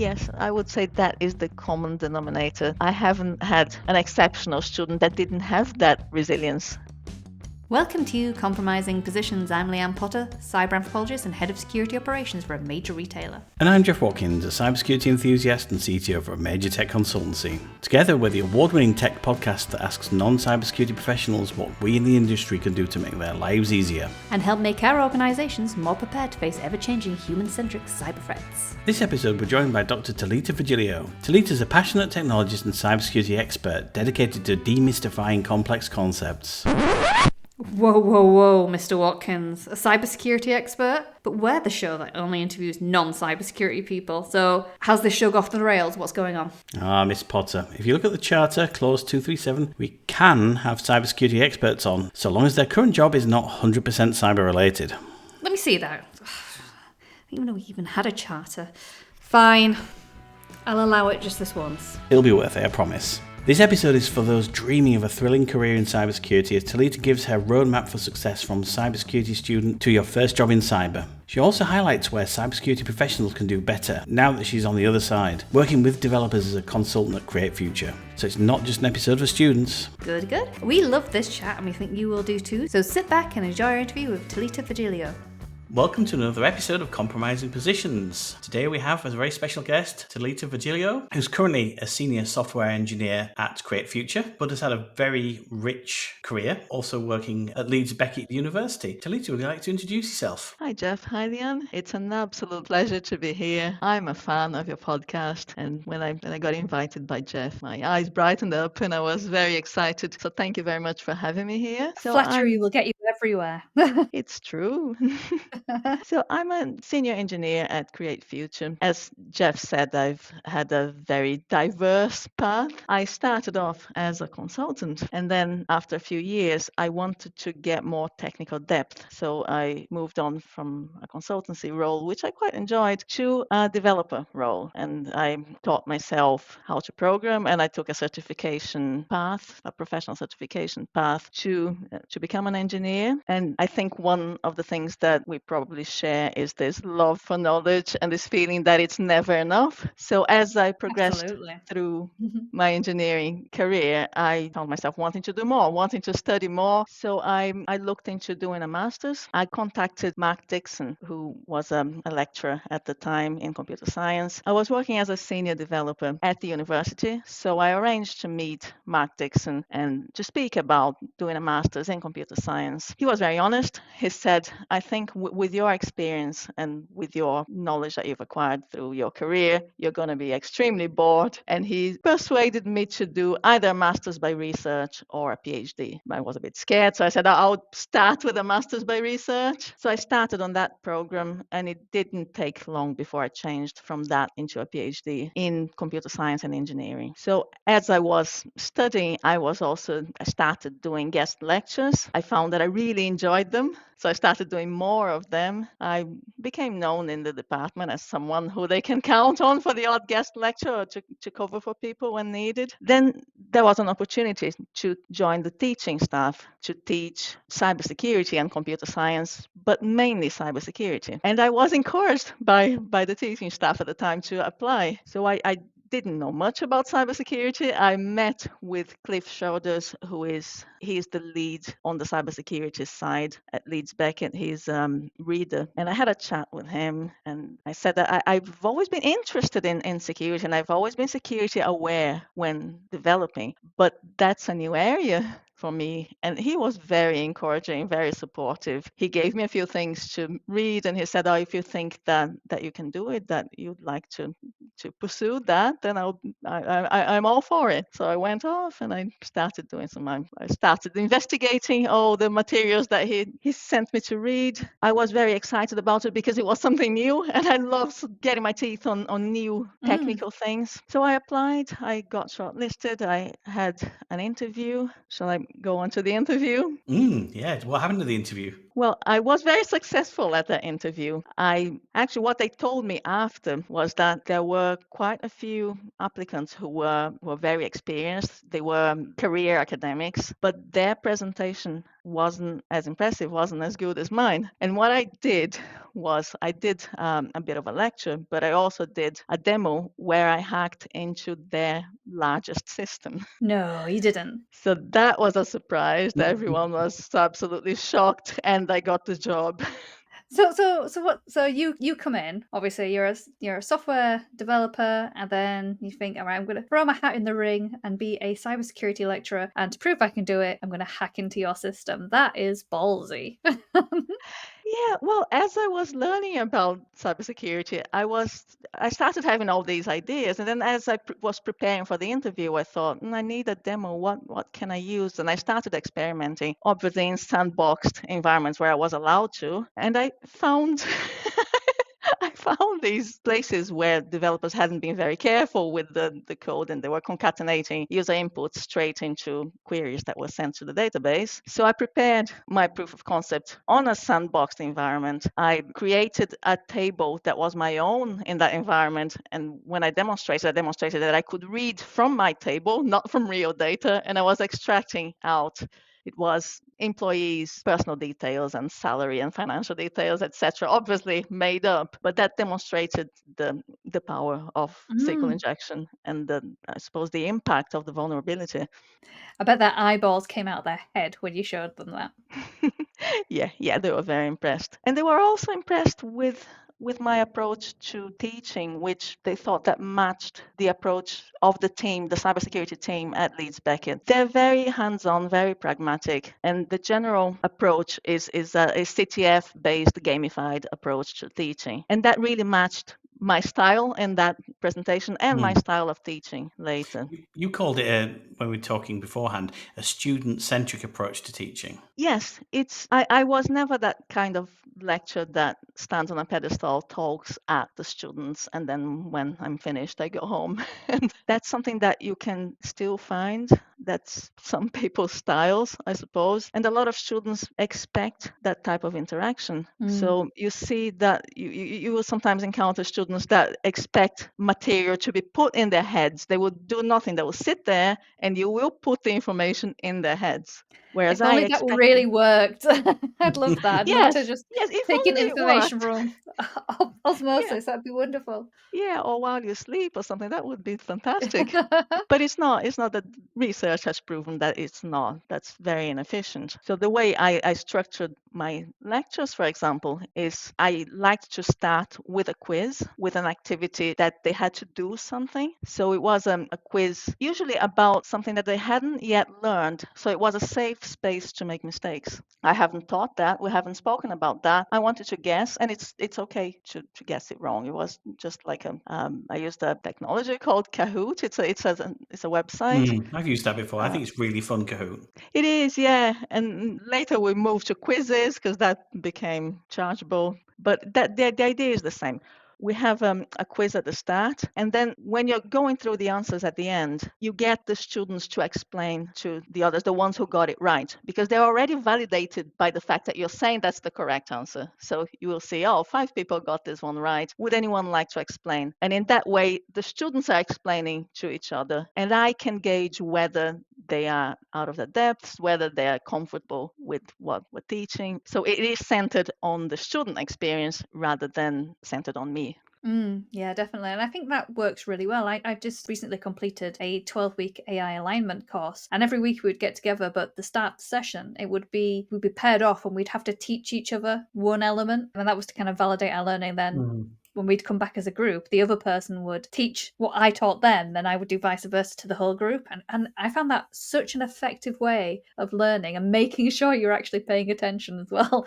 Yes, I would say that is the common denominator. I haven't had an exceptional student that didn't have that resilience. Welcome to Compromising Positions. I'm Leanne Potter, cyber anthropologist and head of security operations for a major retailer. And I'm Jeff Watkins, a cybersecurity enthusiast and CTO for a major tech consultancy. Together, we're the award-winning tech podcast that asks non-cybersecurity professionals what we in the industry can do to make their lives easier And help make our organisations more prepared to face ever-changing human-centric cyber threats. This episode, we're joined by Dr. Thalita Vergilio. Thalita is a passionate technologist and cybersecurity expert dedicated to demystifying complex concepts. Whoa, Mr. Watkins. A cybersecurity expert? But we're the show that only interviews non-cybersecurity people. So how's this show go off the rails? What's going on? Miss Potter, if you look at the charter, clause 237, we can have cybersecurity experts on, so long as their current job is not 100% cyber related. Let me see that. I didn't even know we even had a charter. Fine. I'll allow it just this once. It'll be worth it, I promise. This episode is for those dreaming of a thrilling career in cybersecurity, as Thalita gives her roadmap for success from cybersecurity student to your first job in cyber. She also highlights where cybersecurity professionals can do better now that she's on the other side, working with developers as a consultant at Create Future. So it's not just an episode for students. Good. We love this chat and we think you will do too. So sit back and enjoy our interview with Thalita Vergilio. Welcome to another episode of Compromising Positions. Today we have as a very special guest Thalita Vergilio, who's currently a senior software engineer at Create Future, but has had a very rich career, also working at Leeds Beckett University. Thalita, would you like to introduce yourself? Hi, Jeff. Hi, Leanne. It's an absolute pleasure to be here. I'm a fan of your podcast, and when I got invited by Jeff, my eyes brightened up and I was very excited. So thank you very much for having me here. Flattery will get you everywhere. It's true. So I'm a senior engineer at Create Future. As Jeff said, I've had a very diverse path. I started off as a consultant, and then after a few years, I wanted to get more technical depth. So I moved on from a consultancy role, which I quite enjoyed, to a developer role. And I taught myself how to program, and I took a certification path, a professional certification path to become an engineer. And I think one of the things that we probably share is this love for knowledge and this feeling that it's never enough. So as I progressed through my engineering career, I found myself wanting to do more, wanting to study more. So I looked into doing a master's. I contacted Mark Dixon, who was a lecturer at the time in computer science. I was working as a senior developer at the university. So I arranged to meet Mark Dixon and to speak about doing a master's in computer science. He was very honest. He said, I think with your experience and with your knowledge that you've acquired through your career, you're going to be extremely bored. And he persuaded me to do either a master's by research or a PhD. I was a bit scared, so I said I'll start with a master's by research. So I started on that program, and it didn't take long before I changed from that into a PhD in computer science and engineering. So as I was studying, I started doing guest lectures. I found that I really enjoyed them. So I started doing more of them. I became known in the department as someone who they can count on for the odd guest lecture or to cover for people when needed. Then there was an opportunity to join the teaching staff to teach cybersecurity and computer science, but mainly cybersecurity. And I was encouraged by the teaching staff at the time to apply. So I didn't know much about cybersecurity. I met with Cliff Shoulders, he's the lead on the cybersecurity side at Leeds Beckett. He's reader. And I had a chat with him, and I said that I've always been interested in security, and I've always been security aware when developing, but that's a new area for me. And he was very encouraging, very supportive. He gave me a few things to read, and he said, if you think that you can do it, that you'd like to pursue that, then I'm all for it. So I went off and I started doing I started investigating all the materials that he sent me to read. I was very excited about it because it was something new, and I love getting my teeth on new technical things. So I applied, I got shortlisted, I had an interview. Shall I go on to the interview? Yeah, what happened to the interview? Well, I was very successful at that interview. What they told me after was that there were quite a few applicants who were very experienced. They were career academics, but their presentation wasn't as impressive, wasn't as good as mine. And what I did was I did a bit of a lecture, but I also did a demo where I hacked into their largest system. No, you didn't. So that was a surprise. Everyone was absolutely shocked, and I got the job. So you come in, obviously you're a software developer, and then you think, all right, I'm gonna throw my hat in the ring and be a cybersecurity lecturer, and to prove I can do it, I'm gonna hack into your system. That is ballsy. Yeah, well, as I was learning about cybersecurity, I started having all these ideas, and then as I was preparing for the interview, I thought, I need a demo. What can I use? And I started experimenting, obviously in sandboxed environments where I was allowed to, and I found I found these places where developers hadn't been very careful with the code, and they were concatenating user inputs straight into queries that were sent to the database. So I prepared my proof of concept on a sandboxed environment. I created a table that was my own in that environment. And when I demonstrated that I could read from my table, not from real data, and I was extracting out. It was employees' personal details and salary and financial details, etc., obviously made up, but that demonstrated the power of SQL injection and I suppose the impact of the vulnerability. I bet their eyeballs came out of their head when you showed them that. Yeah, they were very impressed. And they were also impressed with my approach to teaching, which they thought that matched the approach of the team, the cybersecurity team at Leeds Beckett. They're very hands-on, very pragmatic, and the general approach is a CTF-based gamified approach to teaching. And that really matched my style in that presentation and my style of teaching later. You called it, when we were talking beforehand, a student-centric approach to teaching. Yes, I was never that kind of lecturer that stands on a pedestal, talks at the students, and then when I'm finished, I go home. And that's something that you can still find. That's some people's styles, I suppose. And a lot of students expect that type of interaction. So you see that you will sometimes encounter students that expect material to be put in their heads. They will do nothing. They will sit there and you will put the information in their heads. Whereas If only that really worked. I'd love that. I'd love to just if take in only it information worked. from osmosis. Yeah, That'd be wonderful. yeah, or while you sleep or something, that would be fantastic. But it's not. It's not that research has proven that it's not. That's very inefficient. So the way I structured my lectures, for example, is I liked to start with a quiz, with an activity that they had to do something. So it was a quiz, usually about something that they hadn't yet learned. So it was a safe space to make mistakes. I haven't taught that. We haven't spoken about that. I wanted to guess, and it's okay to guess it wrong. It was just like I used a technology called Kahoot. It's a website. I've used that before. I think it's really fun, Kahoot. It is, yeah. And later we moved to quizzes because that became chargeable. But the idea is the same. We have a quiz at the start, and then when you're going through the answers at the end, you get the students to explain to the others, the ones who got it right, because they're already validated by the fact that you're saying that's the correct answer. So you will see, 5 people got this one right. Would anyone like to explain? And in that way, the students are explaining to each other, and I can gauge whether they are out of their depths, whether they are comfortable with what we're teaching. So it is centered on the student experience rather than centered on me. Yeah, definitely. And I think that works really well. I've just recently completed a 12-week AI alignment course, and every week we'd get together, but the start session, we'd be paired off and we'd have to teach each other one element. And that was to kind of validate our learning. Then when we'd come back as a group, the other person would teach what I taught them, then I would do vice versa to the whole group. And I found that such an effective way of learning and making sure you're actually paying attention as well.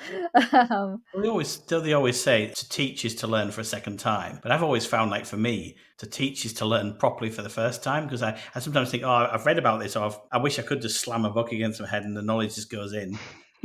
They always say to teach is to learn for a second time. But I've always found, like, for me, to teach is to learn properly for the first time, because I sometimes think, I've read about this, or I wish I could just slam a book against my head and the knowledge just goes in.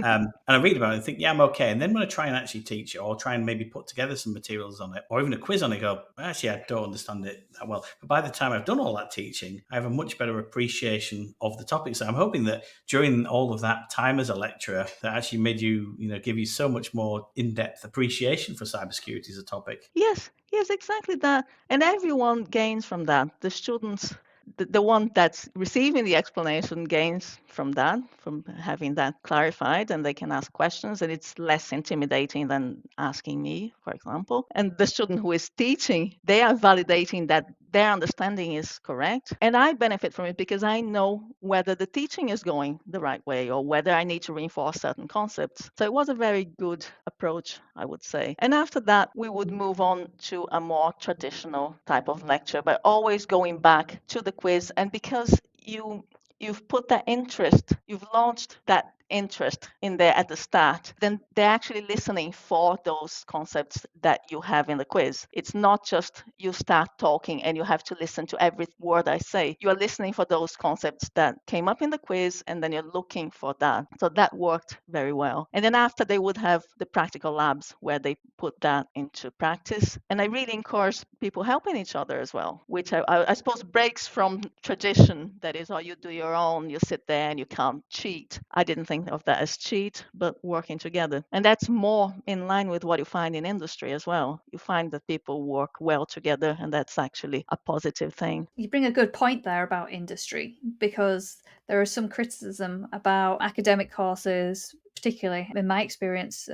And I read about it and think, yeah, I'm okay. And then when I try and actually teach it, or try and maybe put together some materials on it, or even a quiz on it, go, actually, I don't understand it that well. But by the time I've done all that teaching, I have a much better appreciation of the topic. So I'm hoping that during all of that time as a lecturer, that actually made you, give you so much more in-depth appreciation for cybersecurity as a topic. Yes, exactly that. And everyone gains from that. The students the one that's receiving the explanation gains from that, from having that clarified, and they can ask questions, and it's less intimidating than asking me, for example. And the student who is teaching, they are validating that their understanding is correct. And I benefit from it because I know whether the teaching is going the right way or whether I need to reinforce certain concepts. So it was a very good approach, I would say. And after that, we would move on to a more traditional type of lecture, but always going back to the quiz. And because you've put that interest, you've launched that interest in there at the start, then they're actually listening for those concepts that you have in the quiz. It's not just you start talking and you have to listen to every word I say. You are listening for those concepts that came up in the quiz, and then you're looking for that. So that worked very well. And then after, they would have the practical labs where they put that into practice. And I really encourage people helping each other as well, which I suppose breaks from tradition. That is, you do your own, you sit there and you can't cheat. I didn't think of that as cheat, but working together. And that's more in line with what you find in industry as well. You find that people work well together, and that's actually a positive thing. You bring a good point there about industry, because there is some criticism about academic courses, particularly in my experience,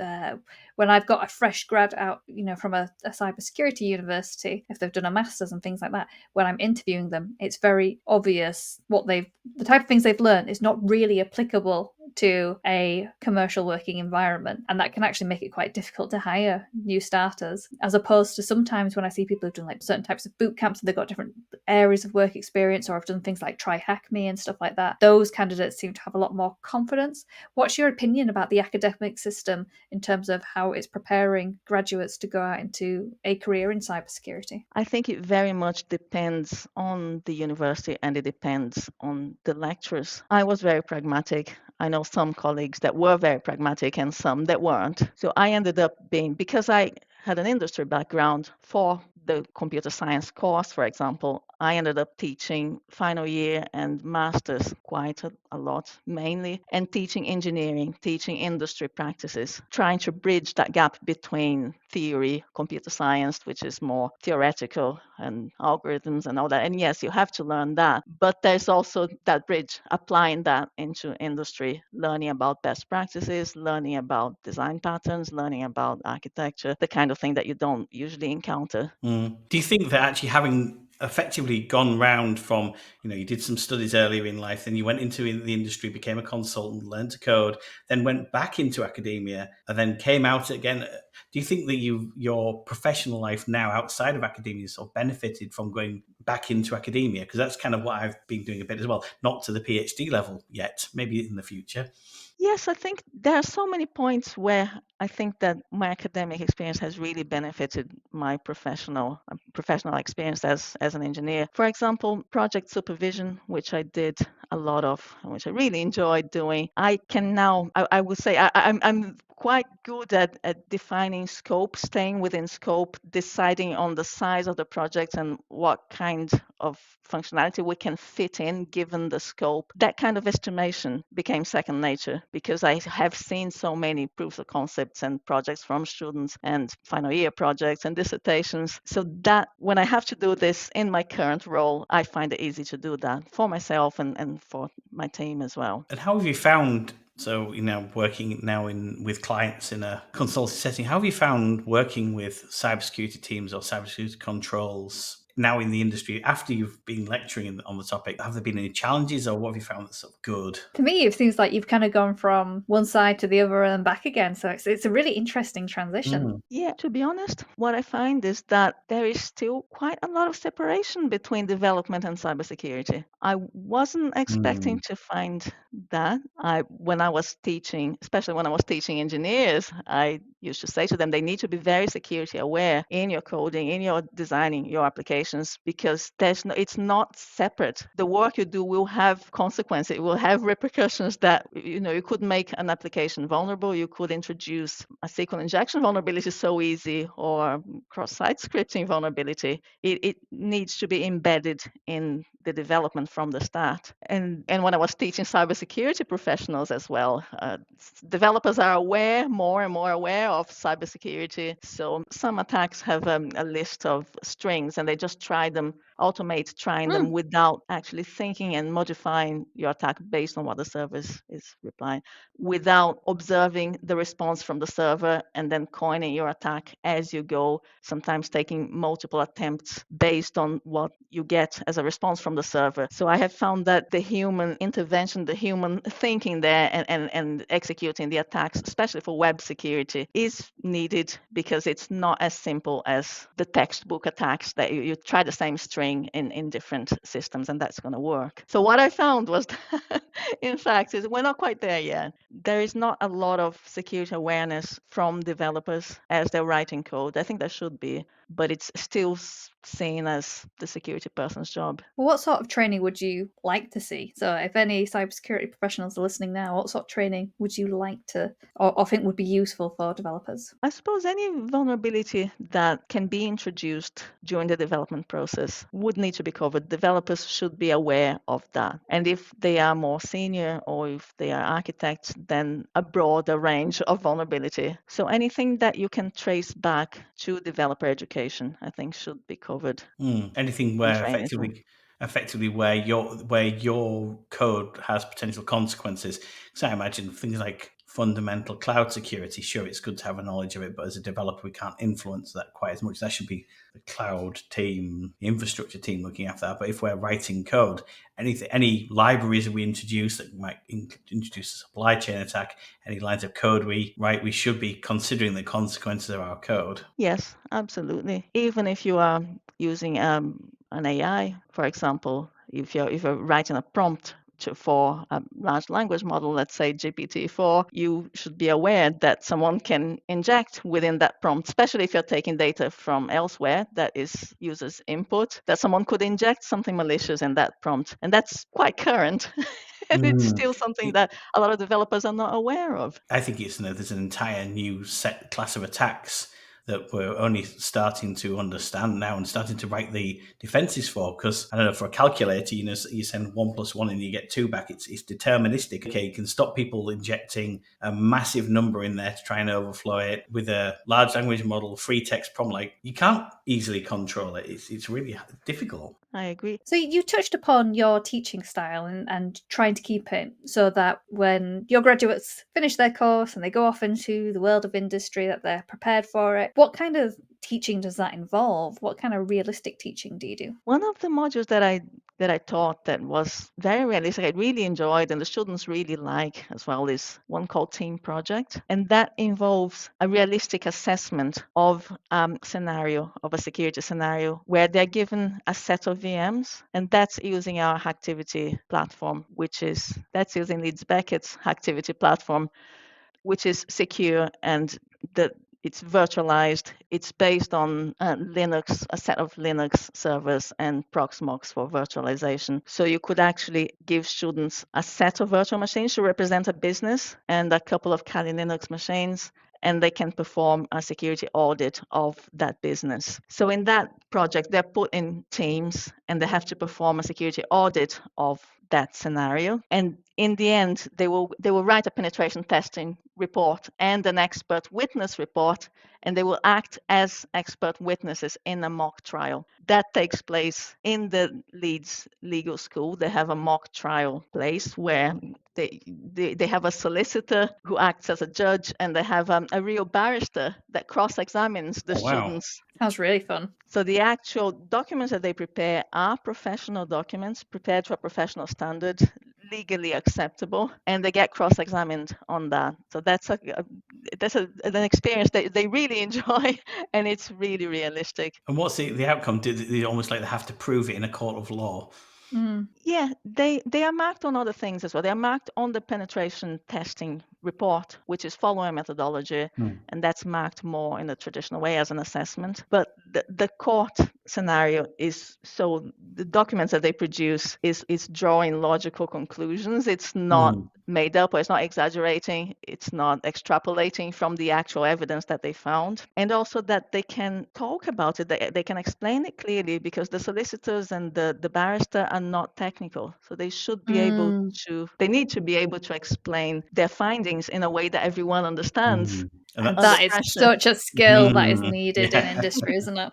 when I've got a fresh grad out, from a cybersecurity university, if they've done a master's and things like that, when I'm interviewing them, it's very obvious the type of things they've learned is not really applicable to a commercial working environment. And that can actually make it quite difficult to hire new starters, as opposed to sometimes when I see people who've done like certain types of boot camps and they've got different areas of work experience, or have done things like try hack me and stuff like that. Those candidates seem to have a lot more confidence. What's your opinion about the academic system in terms of how it's preparing graduates to go out into a career in cybersecurity? I think it very much depends on the university, and it depends on the lecturers. I was very pragmatic. I know some colleagues that were very pragmatic and some that weren't. So I ended up because I had an industry background for the computer science course, for example, I ended up teaching final year and masters quite a lot, mainly, and teaching engineering, teaching industry practices, trying to bridge that gap between theory, computer science, which is more theoretical, and algorithms and all that. And yes, you have to learn that, but there's also that bridge, applying that into industry, learning about best practices, learning about design patterns, learning about architecture, the kind of thing that you don't usually encounter. Do you think that actually having effectively gone round from, you did some studies earlier in life, then you went into the industry, became a consultant, learned to code, then went back into academia, and then came out again? Do you think that your professional life now outside of academia sort of benefited from going back into academia? Because that's kind of what I've been doing a bit as well, not to the PhD level yet, maybe in the future. Yes, I think there are so many points where I think that my academic experience has really benefited my professional experience as an engineer. For example, project supervision, which I did a lot of, which I really enjoyed doing. I can now, I would say, I'm quite good at defining scope, staying within scope, deciding on the size of the project and what kind of functionality we can fit in given the scope. That kind of estimation became second nature because I have seen so many proofs of concepts and projects from students and final year projects and dissertations. So that when I have to do this in my current role, I find it easy to do that for myself and for my team as well. And how have you found, so working now with clients in a consultancy setting, how have you found working with cybersecurity teams or cybersecurity controls now in the industry after you've been lecturing on the topic? Have there been any challenges, or what have you found that's sort of good? To me, it seems like you've kind of gone from one side to the other and back again. So it's a really interesting transition. Yeah, to be honest, what I find is that there is still quite a lot of separation between development and cybersecurity. I wasn't expecting to find that. When I was teaching, especially when I was teaching engineers, I used to say to them, they need to be very security aware in your coding, in your designing your applications, because it's not separate. The work you do will have consequences. It will have repercussions that, you could make an application vulnerable. You could introduce a SQL injection vulnerability so easy, or cross-site scripting vulnerability. It needs to be embedded in the development from the start. And when I was teaching cybersecurity professionals as well, developers are more and more aware of cybersecurity. So some attacks have a list of strings, and they just trying them without actually thinking and modifying your attack based on what the server is replying, without observing the response from the server and then coining your attack as you go, sometimes taking multiple attempts based on what you get as a response from the server. So I have found that the human intervention, the human thinking there and executing the attacks, especially for web security, is needed, because it's not as simple as the textbook attacks that you try the same string in different systems and that's going to work. So what I found was that, in fact, is we're not quite there yet. There is not a lot of security awareness from developers as they're writing code. I think there should be, but it's still seen as the security person's job. Well, what sort of training would you like to see? So if any cybersecurity professionals are listening now, what sort of training would you like to or think would be useful for developers? I suppose any vulnerability that can be introduced during the development process would need to be covered. Developers should be aware of that. And if they are more senior or if they are architects, then a broader range of vulnerability. So anything that you can trace back to developer education, I think should be covered. Anything where effectively where your code has potential consequences. So I imagine things like fundamental cloud security. Sure, it's good to have a knowledge of it, but as a developer, we can't influence that quite as much. That should be the cloud team, the infrastructure team looking after that. But if we're writing code, any libraries that we introduce that might introduce a supply chain attack, any lines of code we write, we should be considering the consequences of our code. Yes, absolutely. Even if you are using an AI, for example, if you're writing a prompt for a large language model, let's say GPT-4, you should be aware that someone can inject within that prompt, especially if you're taking data from elsewhere that is users' input, that someone could inject something malicious in that prompt. And that's quite current. And it's still something that a lot of developers are not aware of. I think there's an entire new class of attacks that we're only starting to understand now and starting to write the defenses for. Because I don't know, for a calculator, you send 1 + 1 and you get 2 back. It's deterministic. Okay, you can stop people injecting a massive number in there to try and overflow it. With a large language model, free text prompt, like, you can't easily control it. It's really difficult. I agree. So you touched upon your teaching style and trying to keep it so that when your graduates finish their course and they go off into the world of industry, that they're prepared for it. What kind of teaching does that involve? What kind of realistic teaching do you do? One of the modules that I taught that was very realistic, I really enjoyed, and the students really like as well, is one called Team Project. And that involves a realistic assessment of a security scenario, where they're given a set of VMs, and that's using our activity platform, that's using Leeds Beckett's activity platform, which is secure and it's virtualized. It's based on Linux, a set of Linux servers and Proxmox for virtualization. So you could actually give students a set of virtual machines to represent a business and a couple of Kali Linux machines, and they can perform a security audit of that business. So in that project, they're put in teams and they have to perform a security audit of that scenario. And in the end, they will write a penetration testing report and an expert witness report, and they will act as expert witnesses in a mock trial. That takes place in the Leeds Legal School. They have a mock trial place where they have a solicitor who acts as a judge, and they have a real barrister that cross-examines the students. Sounds really fun. So the actual documents that they prepare are professional documents, prepared to a professional standard, legally acceptable, and they get cross-examined on that. So that's an experience that they really enjoy, and it's really realistic. And what's the outcome? Do they almost like they have to prove it in a court of law? Yeah, they are marked on other things as well. They are marked on the penetration testing report, which is following methodology, and that's marked more in the traditional way as an assessment. But the court scenario is, so the documents that they produce is drawing logical conclusions. It's not made up, or it's not exaggerating, it's not extrapolating from the actual evidence that they found. And also that they can talk about it, they can explain it clearly, because the solicitors and the barrister are not technical. So they should be able to, they need to be able to explain their findings in a way that everyone understands. And under that is pressure. such a skill that is needed in industry, isn't it?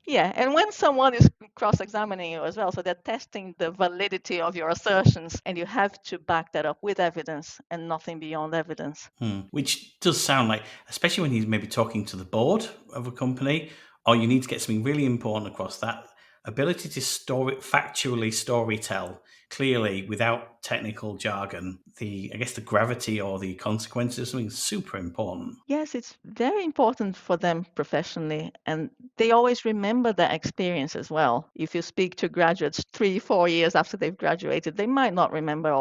Yeah, and when someone is cross-examining you as well, so they're testing the validity of your assertions, and you have to back that up with evidence and nothing beyond evidence. Which does sound like, especially when he's maybe talking to the board of a company, or you need to get something really important across, that ability to factually storytell clearly without technical jargon, I guess the gravity or the consequences of something super important. Yes, it's very important for them professionally, and they always remember that experience as well. If you speak to graduates 3-4 years after they've graduated, they might not remember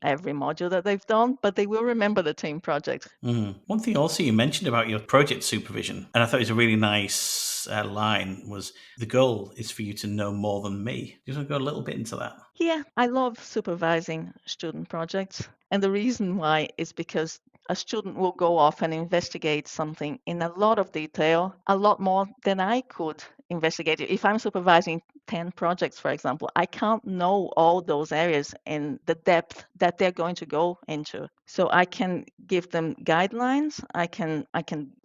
every module that they've done, but they will remember the team project. One thing also you mentioned about your project supervision, and I thought it was a really nice line, was the goal is for you to know more than me. Do you want to go a little bit into that? Yeah, I love supervising student projects. And the reason why is because a student will go off and investigate something in a lot of detail, a lot more than I could investigate it. If I'm supervising 10 projects, for example, I can't know all those areas in the depth that they're going to go into. So I can give them guidelines, I can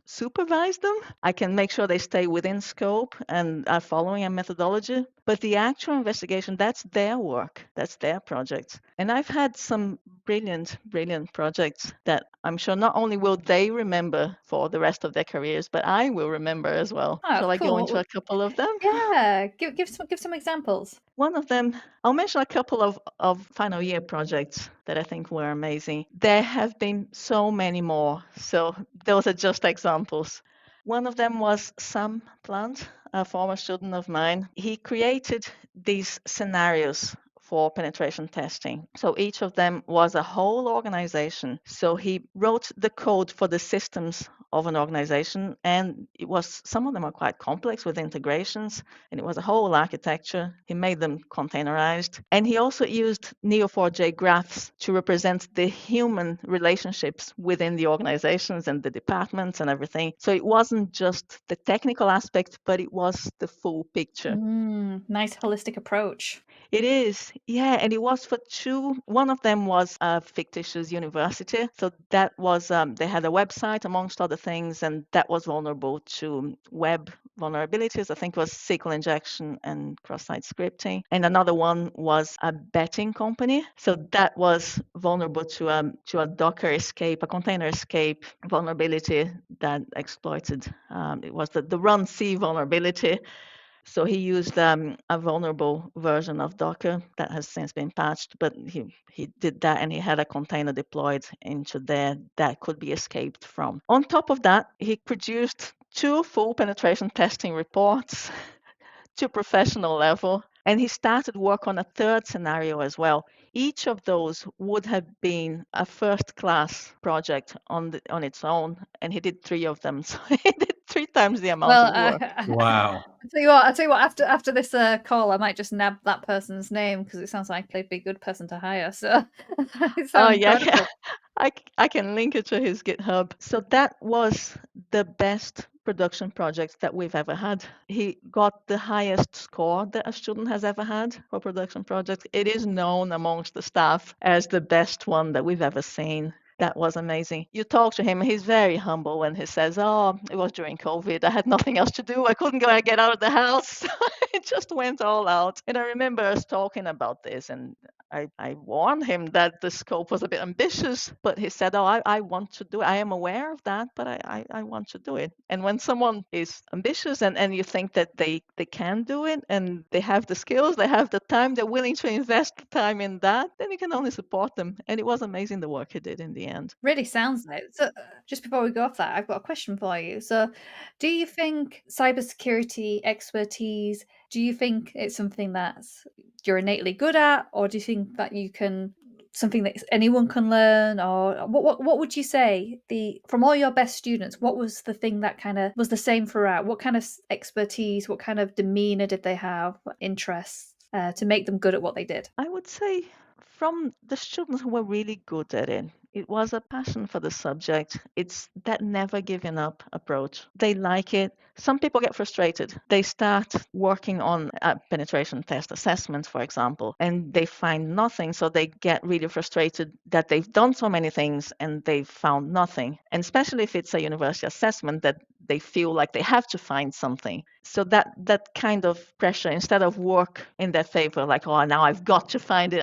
supervise them, I can make sure they stay within scope and are following a methodology. But the actual investigation, that's their work, that's their project. And I've had some brilliant projects that I'm sure not only will they remember for the rest of their careers, but I will remember as well. Oh, Shall I go cool. into a couple of them? Yeah, give some examples. One of them, I'll mention a couple of final year projects that I think were amazing. There have been so many more, so those are just examples. One of them was Sam Plant, a former student of mine. He created these scenarios for penetration testing. So each of them was a whole organization. So he wrote the code for the systems of an organization, and some of them are quite complex with integrations, and it was a whole architecture. He made them containerized, and he also used Neo4j graphs to represent the human relationships within the organizations and the departments and everything. So it wasn't just the technical aspect, but it was the full picture. Nice holistic approach. It is, yeah, and it was for two. One of them was a fictitious university. So that was, they had a website amongst other things, and that was vulnerable to web vulnerabilities. I think it was SQL injection and cross-site scripting. And another one was a betting company. So that was vulnerable to a Docker escape, a container escape vulnerability that exploited. It was the run C vulnerability. So he used a vulnerable version of Docker that has since been patched, but he did that, and he had a container deployed into there that could be escaped from. On top of that, he produced 2 full penetration testing reports to professional level, and he started work on a third scenario as well. Each of those would have been a first-class project on its own, and he did 3 of them. So he did 3 times the amount of work. Wow. I'll tell you what. After this call, I might just nab that person's name because it sounds like they'd be a good person to hire. So it sounds incredible. I can link it to his GitHub. So that was the best production project that we've ever had. He got the highest score that a student has ever had for production project. It is known amongst the staff as the best one that we've ever seen. That was amazing. You talk to him, he's very humble when he says, "Oh, it was during COVID. I had nothing else to do. I couldn't go and get out of the house." It just went all out. And I remember us talking about this, and I warned him that the scope was a bit ambitious, but he said, "Oh, I want to do it. I am aware of that, but I want to do it." And when someone is ambitious and you think that they can do it and they have the skills, they have the time, they're willing to invest the time in that, then you can only support them. And it was amazing the work he did in the end. Really sounds like it. So, just before we go off that, I've got a question for you. So, do you think cybersecurity expertise, do you think it's something that's you're innately good at, or do you think that you can something that anyone can learn? Or what would you say, from all your best students, what was the thing that kind of was the same throughout? What kind of expertise, what kind of demeanor did they have, what interests, to make them good at what they did? I would say from the students who were really good at it, it was a passion for the subject. It's that never giving up approach. They like it. Some people get frustrated. They start working on a penetration test assessment, for example, and they find nothing. So they get really frustrated that they've done so many things and they've found nothing. And especially if it's a university assessment, that they feel like they have to find something. So that kind of pressure, instead of work in their favor, like, oh, now I've got to find it,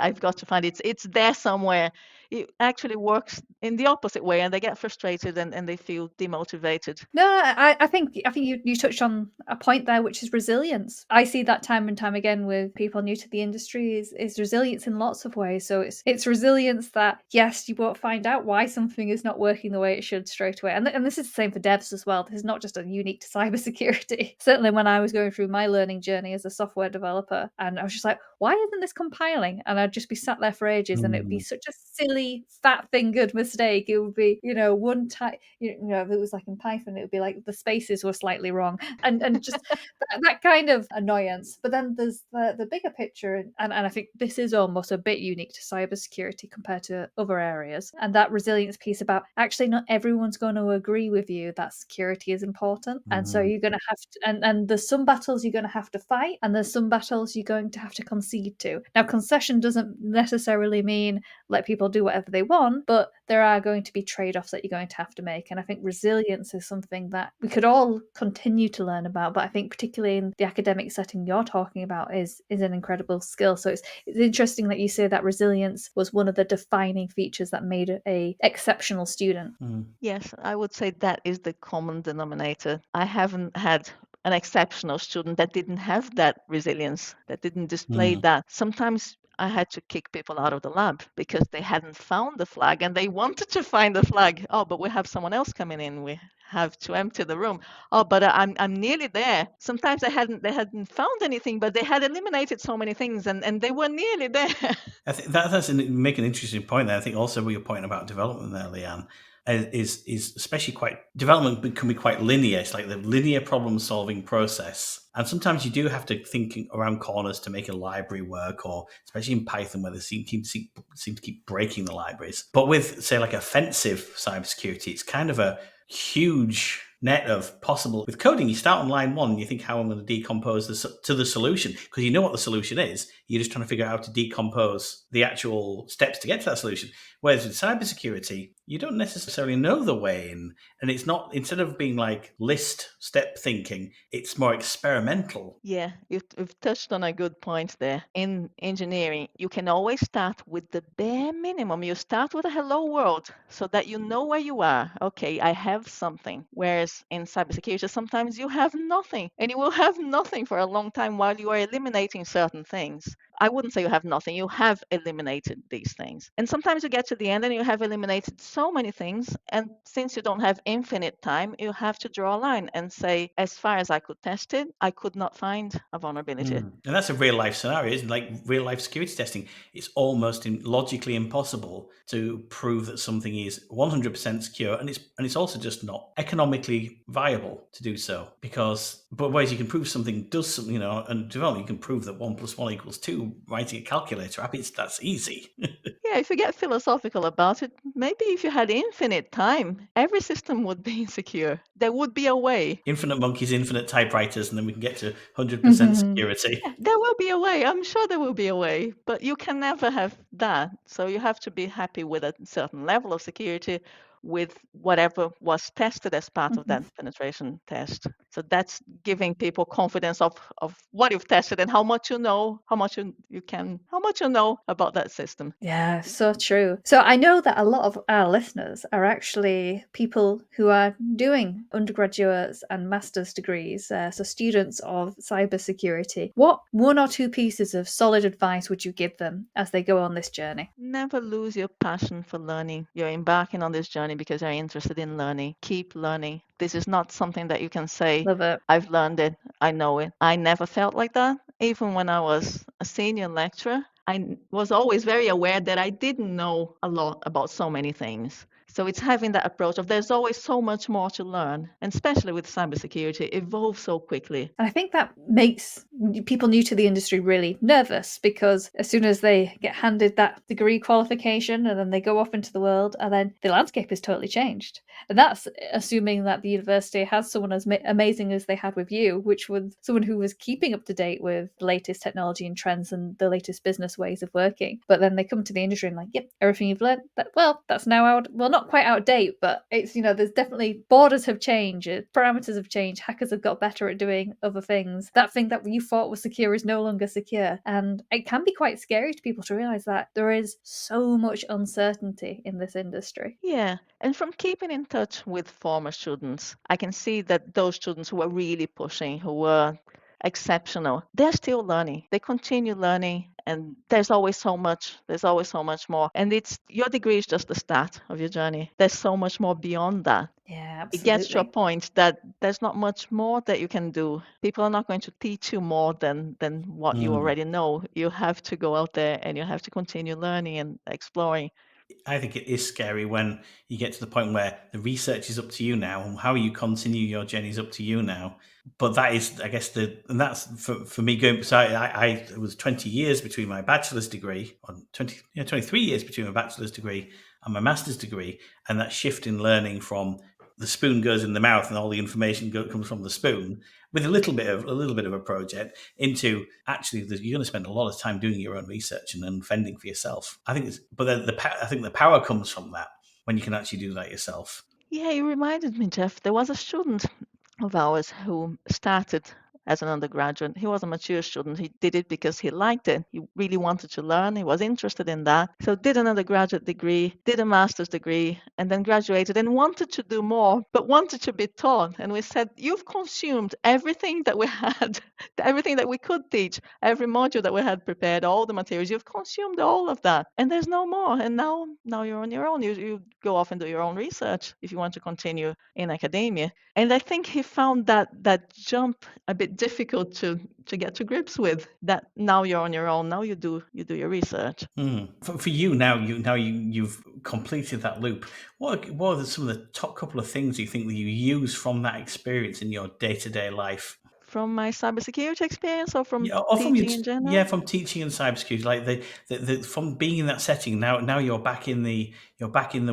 it's there somewhere. It actually works in the opposite way, and they get frustrated and they feel demotivated. No, I think you touched on a point there, which is resilience. I see that time and time again with people new to the industry is resilience in lots of ways. So it's resilience that, yes, you won't find out why something is not working the way it should straight away. And this is the same for devs as well. This is not just unique to cybersecurity. Certainly when I was going through my learning journey as a software developer, and I was just like, why isn't this compiling? And I'd just be sat there for ages, and it would be such a silly fat fingered mistake. It would be, one type, if it was like in Python, it would be like the spaces were slightly wrong, and just that kind of annoyance. But then there's the bigger picture, and I think this is almost a bit unique to cybersecurity compared to other areas, and that resilience piece about actually not everyone's going to agree with you that security is important, and so you're going to have to, and there's some battles you're going to have to fight, and there's some battles you're going to have to concede to. Now, concession doesn't necessarily mean let people do whatever they want, but there are going to be trade-offs that you're going to have to make. And I think resilience is something that we could all continue to learn about, but I think particularly in the academic setting you're talking about is an incredible skill. So it's interesting that you say that resilience was one of the defining features that made it a exceptional student. Yes, I would say that is the common denominator. I haven't had an exceptional student that didn't have that resilience, that didn't display that. Sometimes I had to kick people out of the lab because they hadn't found the flag and they wanted to find the flag. Oh, but we have someone else coming in. We have to empty the room. Oh, but I'm nearly there. Sometimes they hadn't found anything, but they had eliminated so many things, and they were nearly there. I think that's make an interesting point there. I think also what you're pointing about development there, Leanne, is especially development can be quite linear. It's like the linear problem solving process. And sometimes you do have to think around corners to make a library work, or especially in Python where they seem to keep breaking the libraries. But with, say, like offensive cybersecurity, it's kind of a huge net of possible. With coding, you start on line one and you think, how I'm going to decompose this to the solution, because you know what the solution is. You're just trying to figure out how to decompose the actual steps to get to that solution. Whereas with cybersecurity, you don't necessarily know the way in. And it's not, instead of being like list step thinking, it's more experimental. Yeah, you've touched on a good point there. In engineering, you can always start with the bare minimum. You start with a hello world so that you know where you are. Okay, I have something. Whereas in cybersecurity, sometimes you have nothing, and you will have nothing for a long time while you are eliminating certain things. I wouldn't say you have nothing. You have eliminated these things. And sometimes you get to the end and you have eliminated so many things. And since you don't have infinite time, you have to draw a line and say, as far as I could test it, I could not find a vulnerability. And that's a real life scenario, isn't it? Like real life security testing. It's almost logically impossible to prove that something is 100% secure. And it's also just not economically viable to do so, but ways you can prove something does something, and development, you can prove that 1 + 1 = 2. Writing a calculator app, that's easy. Yeah, if you get philosophical about it, maybe if you had infinite time, every system would be insecure. There would be a way. Infinite monkeys, infinite typewriters, and then we can get to 100% security. Yeah, there will be a way. I'm sure there will be a way, but you can never have that. So you have to be happy with a certain level of security with whatever was tested as part of that penetration test. So that's giving people confidence of what you've tested and how much you know, how much you know about that system. Yeah, so true. So I know that a lot of our listeners are actually people who are doing undergraduates and master's degrees, so students of cybersecurity. What 1 or 2 pieces of solid advice would you give them as they go on this journey? Never lose your passion for learning. You're embarking on this journey because you're interested in learning. Keep learning. This is not something that you can say, Love it. I've learned it, I know it. I never felt like that. Even when I was a senior lecturer, I was always very aware that I didn't know a lot about so many things. So it's having that approach of there's always so much more to learn, and especially with cybersecurity, it evolves so quickly. And I think that makes people new to the industry really nervous, because as soon as they get handed that degree qualification and then they go off into the world, and then the landscape is totally changed. And that's assuming that the university has someone as amazing as they had with you, which was someone who was keeping up to date with the latest technology and trends and the latest business ways of working. But then they come to the industry and like, yep, everything you've learned, that's now out. Well, not quite out of date, but it's, there's definitely borders have changed, parameters have changed, hackers have got better at doing other things. That thing that you thought was secure is no longer secure. And it can be quite scary to people to realize that there is so much uncertainty in this industry. Yeah, and from keeping in touch with former students, I can see that those students who are really pushing, who were exceptional, they're still learning. They continue learning, and there's always so much more. And it's your degree is just the start of your journey. There's so much more beyond that. Yeah, It gets to a absolutely. point that there's not much more that you can do. People are not going to teach you more than what you already know. You have to go out there and you have to continue learning and exploring. I think it is scary when you get to the point where the research is up to you now, and how you continue your journey is up to you now. But that is, I guess, and that's for me going. So it was 20 years between my bachelor's degree, or 23 years between my bachelor's degree and my master's degree, and that shift in learning from the spoon goes in the mouth and all the information comes from the spoon, with a little bit of a project, into actually you're going to spend a lot of time doing your own research and fending for yourself. I think I think the power comes from that, when you can actually do that yourself. Yeah, you reminded me, Jeff. There was a student of ours who started as an undergraduate. He was a mature student. He did it because he liked it. He really wanted to learn. He was interested in that. So did an undergraduate degree, did a master's degree, and then graduated and wanted to do more, but wanted to be taught. And we said, you've consumed everything that we had, everything that we could teach, every module that we had prepared, all the materials. You've consumed all of that. And there's no more. And now you're on your own. You go off and do your own research if you want to continue in academia. And I think he found that jump a bit difficult to get to grips with. That now you're on your own. Now you do your research. For you now, you've completed that loop. What are some of the top couple of things you think that you use from that experience in your day-to-day life? From my cybersecurity experience or from Yeah, or from teaching in general? from teaching and cybersecurity, like the from being in that setting. Now you're back in the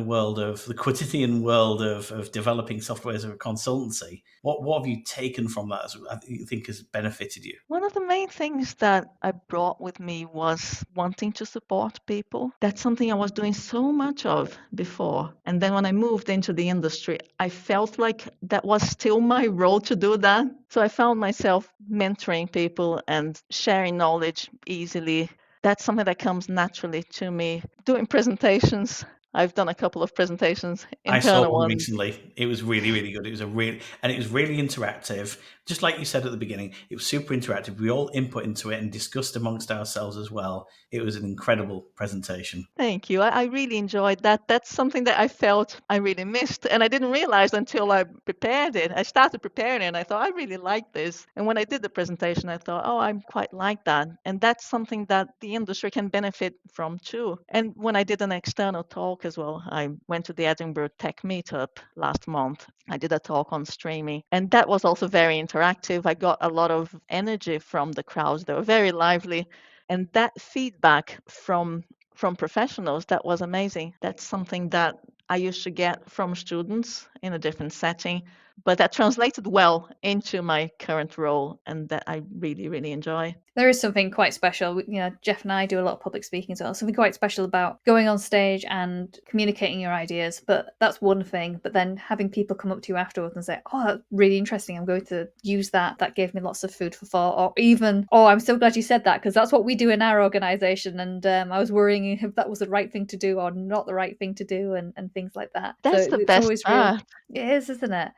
world of the quotidian world of developing software as a consultancy. What have you taken from that that you think has benefited you? One of the main things that I brought with me was wanting to support people. That's something I was doing so much of before. And then when I moved into the industry, I felt like that was still my role to do that. So I found myself mentoring people and sharing knowledge easily. That's something that comes naturally to me. Doing presentations. I've done a couple of presentations, I saw internal one ones. recently. It was really, really good. It was it was really interactive. Just like you said at the beginning, it was super interactive. We all input into it and discussed amongst ourselves as well. It was an incredible presentation. Thank you. I really enjoyed that. That's something that I felt I really missed. And I didn't realize until I prepared it. I started preparing it and I thought, I really like this. And when I did the presentation, I thought, oh, I'm quite like that. And that's something that the industry can benefit from too. And when I did an external talk as well, I went to the Edinburgh Tech Meetup last month. I did a talk on streaming. And that was also very interactive. I got a lot of energy from the crowds. They were very lively. And that feedback from professionals, that was amazing. That's something that I used to get from students in a different setting, but that translated well into my current role, and that I really, really enjoy. There is something quite special. Jeff and I do a lot of public speaking as well. Something quite special about going on stage and communicating your ideas. But that's one thing. But then having people come up to you afterwards and say, "Oh, that's really interesting. I'm going to use that. That gave me lots of food for thought." Or even, "Oh, I'm so glad you said that, because that's what we do in our organization. And I was worrying if that was the right thing to do or not the right thing to do," and things like that. So That's the it's best always really, part. it is, isn't it?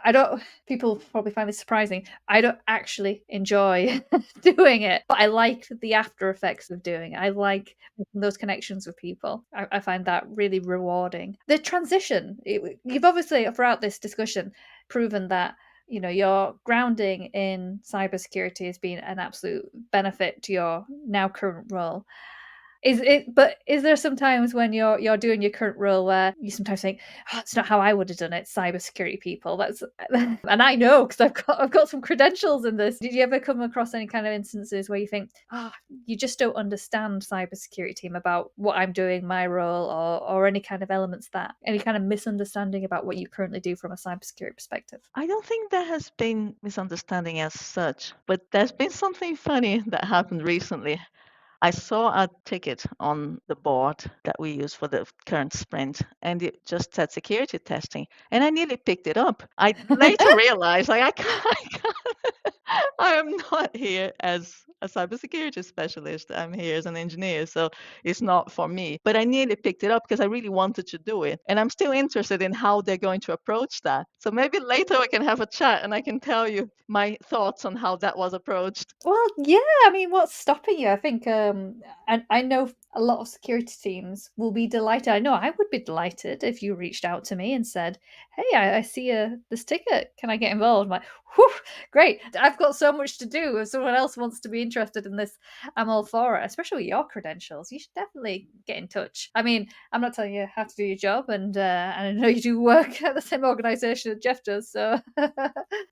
I don't, people probably find this surprising. I don't actually enjoy doing it, but I like the after effects of doing it. I like making those connections with people. I find that really rewarding. The transition, you've obviously throughout this discussion proven that your grounding in cybersecurity has been an absolute benefit to your now current role. But is there sometimes when you're doing your current role where you sometimes think, oh, it's not how I would have done it, cybersecurity people? That's and I know because I've got some credentials in this. Did you ever come across any kind of instances where you think, you just don't understand cybersecurity team about what I'm doing, my role, or any kind of elements that any kind of misunderstanding about what you currently do from a cybersecurity perspective? I don't think there has been misunderstanding as such, but there's been something funny that happened recently. I saw a ticket on the board that we use for the current sprint, and it just said security testing, and I nearly picked it up. I later realized, like, I am not here as a cybersecurity specialist. I'm here as an engineer, so it's not for me. But I nearly picked it up because I really wanted to do it, and I'm still interested in how they're going to approach that. So maybe later we can have a chat, and I can tell you my thoughts on how that was approached. Well, yeah, I mean, what's stopping you? I think, and I know a lot of security teams will be delighted. I know I would be delighted if you reached out to me and said, "Hey, I see this ticket. Can I get involved?" I'm like, "Whew, great! I've got so much to do. If someone else wants to be interested in this, I'm all for it. Especially with your credentials, you should definitely get in touch. I mean, I'm not telling you how to do your job, and I know you do work at the same organisation that Jeff does. So,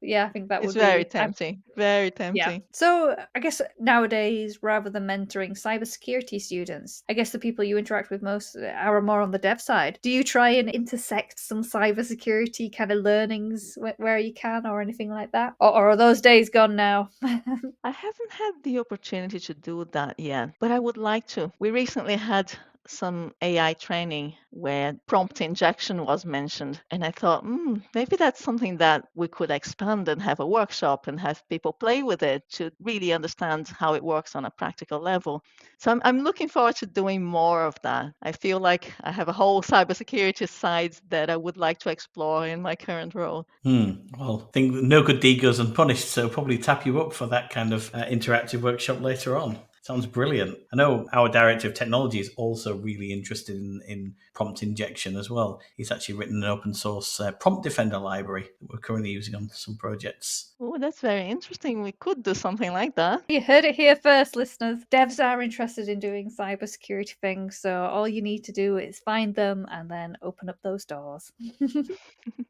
yeah, I think that It's would very be. tempting, very Yeah. tempting. So I guess nowadays, rather than mentoring cybersecurity students, I guess the people you interact with most are more on the dev side. Do you try and intersect some cybersecurity kind of learnings where you can or anything like that? Or are those days gone now? I haven't had the opportunity to do that yet, but I would like to. We recently had some AI training where prompt injection was mentioned, and I thought, maybe that's something that we could expand and have a workshop and have people play with it to really understand how it works on a practical level. So I'm looking forward to doing more of that. I feel like I have a whole cybersecurity side that I would like to explore in my current role. Well, I think no good deed goes unpunished, so probably tap you up for that kind of interactive workshop later on. Sounds brilliant. I know our director of technology is also really interested in prompt injection as well. He's actually written an open source prompt defender library that we're currently using on some projects. Oh, that's very interesting. We could do something like that. You heard it here first, listeners. Devs are interested in doing cybersecurity things, so all you need to do is find them and then open up those doors.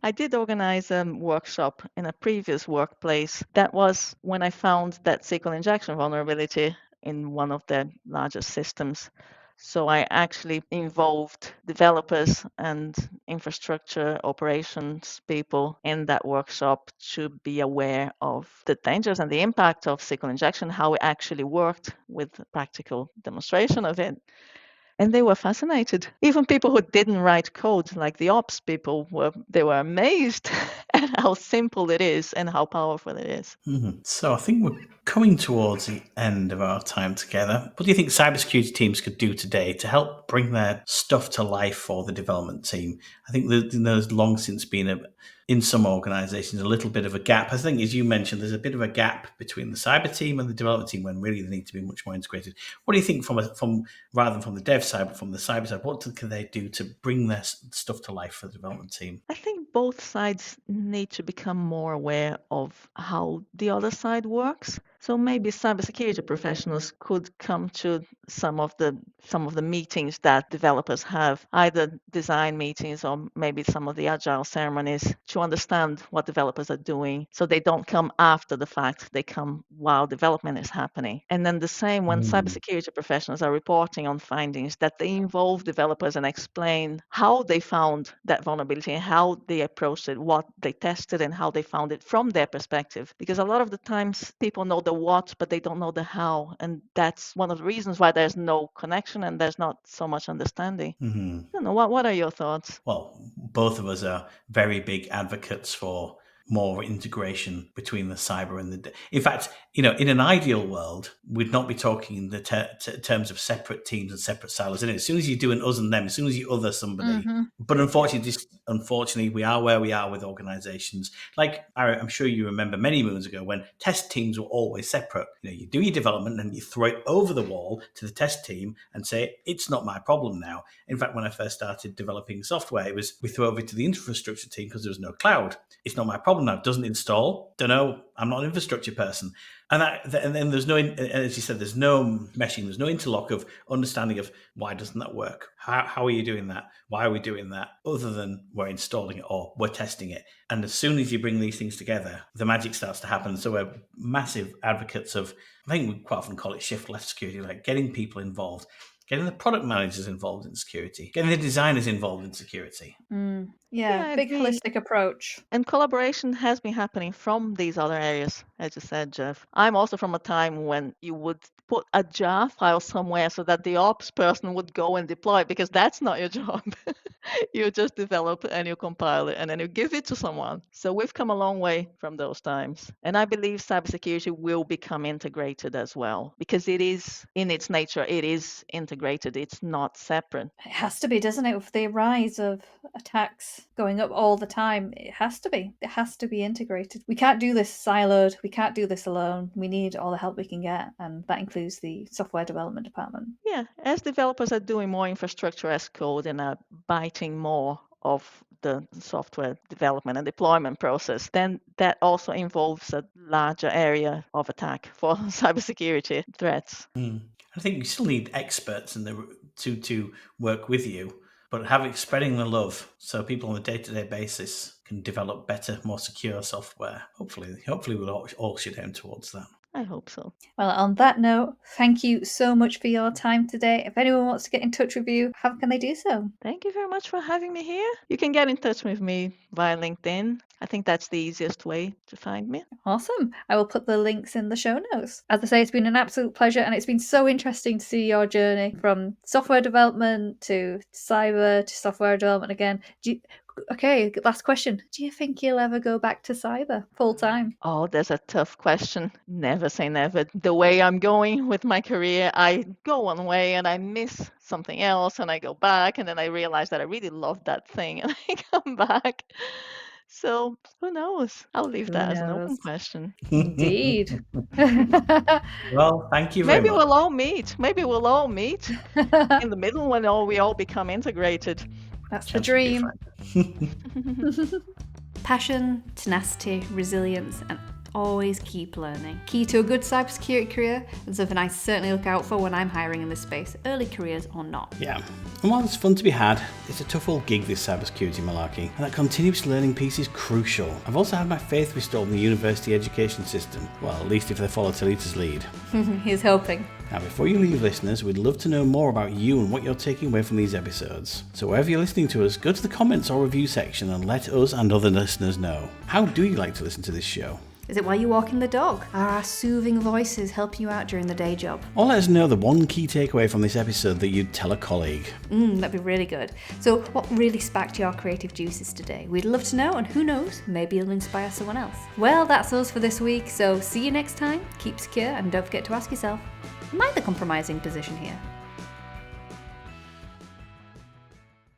I did organize a workshop in a previous workplace. That was when I found that SQL injection vulnerability in one of the largest systems. So I actually involved developers and infrastructure operations people in that workshop to be aware of the dangers and the impact of SQL injection, how it actually worked with practical demonstration of it. And they were fascinated. Even people who didn't write code, like the ops people, they were amazed at how simple it is and how powerful it is. So I think we're coming towards the end of our time together. What do you think cybersecurity teams could do today to help bring their stuff to life for the development team? I think there's long since been in some organizations a little bit of a gap. I think, as you mentioned, there's a bit of a gap between the cyber team and the development team when really they need to be much more integrated. What do you think from rather than from the dev side, but from the cyber side, what can they do to bring their stuff to life for the development team? I think both sides need to become more aware of how the other side works. So maybe cybersecurity professionals could come to some of the meetings that developers have, either design meetings or maybe some of the agile ceremonies, to understand what developers are doing so they don't come after the fact, they come while development is happening. And then the same when cybersecurity professionals are reporting on findings, that they involve developers and explain how they found that vulnerability and how they approached it, what they tested and how they found it from their perspective. Because a lot of the times people know the what, but they don't know the how. And that's one of the reasons why there's no connection and there's not so much understanding. I don't know, what are your thoughts? Well, both of us are very big advocates for more integration between the cyber and the. In fact, in an ideal world, we'd not be talking in the terms of separate teams and separate silos. As soon as you do an us and them, as soon as you other somebody, but unfortunately, we are where we are with organisations. Like I'm sure you remember many moons ago when test teams were always separate. You do your development and you throw it over the wall to the test team and say it's not my problem now. In fact, when I first started developing software, it was we throw over to the infrastructure team because there was no cloud. It's not my problem problem now. It doesn't install. Don't know. I'm not an infrastructure person. And then there's no, as you said, there's no meshing. There's no interlock of understanding of why doesn't that work? How are you doing that? Why are we doing that? Other than we're installing it or we're testing it. And as soon as you bring these things together, the magic starts to happen. So we're massive advocates of, I think we quite often call it shift left security, like getting people involved, getting the product managers involved in security, getting the designers involved in security. Yeah, big holistic approach. And collaboration has been happening from these other areas, as you said, Jeff. I'm also from a time when you would put a jar file somewhere so that the ops person would go and deploy it, because that's not your job. You just develop and you compile it and then you give it to someone. So we've come a long way from those times. And I believe cybersecurity will become integrated as well, because it is, in its nature, it is integrated. It's not separate. It has to be, doesn't it? With the rise of attacks going up all the time, it has to be. It has to be integrated. We can't do this siloed. We can't do this alone. We need all the help we can get, and that includes the software development department. Yeah, as developers are doing more infrastructure as code and are biting more of the software development and deployment process, then that also involves a larger area of attack for cybersecurity threats. I think you still need experts in to work with you, but spreading the love so people on a day-to-day basis can develop better, more secure software. Hopefully we'll all should aim towards that. I hope so. Well, on that note, thank you so much for your time today. If anyone wants to get in touch with you, how can they do so? Thank you very much for having me here. You can get in touch with me via LinkedIn. I think that's the easiest way to find me. Awesome. I will put the links in the show notes. As I say, it's been an absolute pleasure, and it's been so interesting to see your journey from software development to cyber to software development again. Okay, last question. Do you think you'll ever go back to cyber full time? Oh, that's a tough question. Never say never. The way I'm going with my career, I go one way and I miss something else and I go back and then I realize that I really love that thing and I come back. So who knows? I'll leave that as an open question. Indeed. Well, thank you very Maybe much. we'll all meet. Maybe we'll all meet in the middle when we all become integrated. That's the dream. Passion, tenacity, resilience, and always keep learning. Key to a good cybersecurity career, and something I certainly look out for when I'm hiring in this space, early careers or not. Yeah. And while there's fun to be had, it's a tough old gig, this cybersecurity malarkey, and that continuous learning piece is crucial. I've also had my faith restored in the university education system. Well, at least if they follow Thalita's lead. He's hoping. Now, before you leave, listeners, we'd love to know more about you and what you're taking away from these episodes. So wherever you're listening to us, go to the comments or review section and let us and other listeners know. How do you like to listen to this show? Is it while you're walking the dog? Are our soothing voices helping you out during the day job? Or let us know the one key takeaway from this episode that you'd tell a colleague. That'd be really good. So what really sparked your creative juices today? We'd love to know, and who knows, maybe it'll inspire someone else. Well, that's us for this week, so see you next time. Keep secure and don't forget to ask yourself, am I the compromising position here?